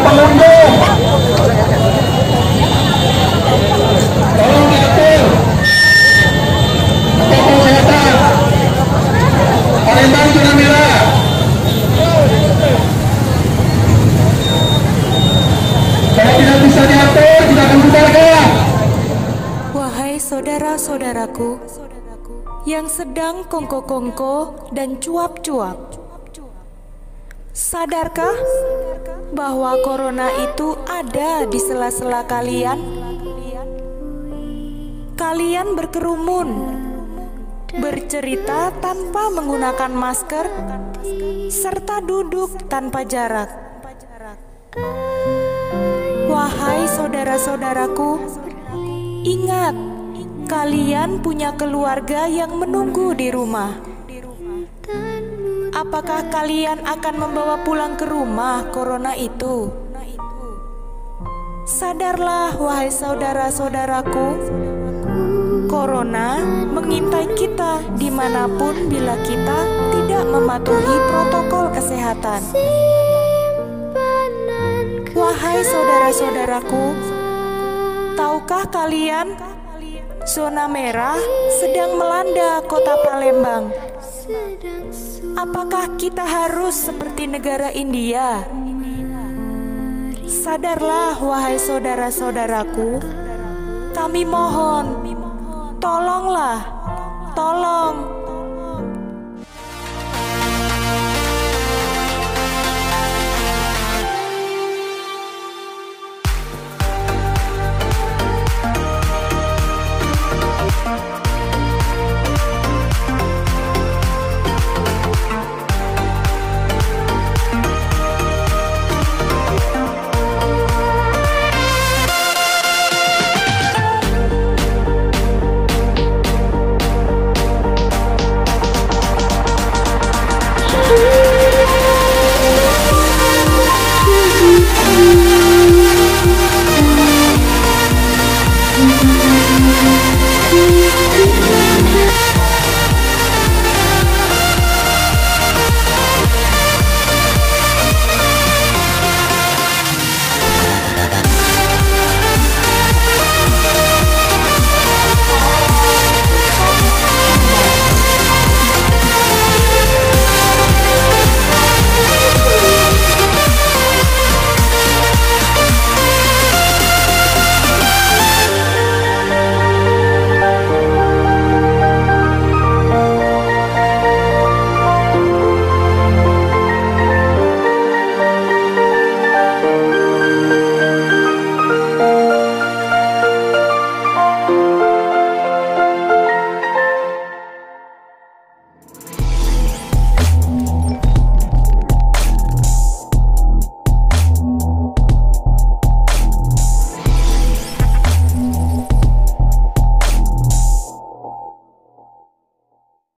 pengunjung, tolong diatur protokol kesehatan. Palembang zona merah. Kalau tidak bisa diatur, kita akan bubarkan. Wahai saudara-saudaraku yang sedang kongko-kongko dan cuap-cuap, sadarkah bahwa corona itu ada di sela-sela kalian? Kalian berkerumun, bercerita tanpa menggunakan masker, serta duduk tanpa jarak. Wahai saudara-saudaraku, ingat, kalian punya keluarga yang menunggu di rumah. Apakah kalian akan membawa pulang ke rumah corona itu? Sadarlah, wahai saudara-saudaraku, corona mengintai kita dimanapun bila kita tidak mematuhi protokol kesehatan. Wahai saudara-saudaraku, tahukah kalian zona merah sedang melanda kota Palembang? Apakah kita harus seperti negara India? Sadarlah, wahai saudara-saudaraku, kami mohon, tolonglah, tolong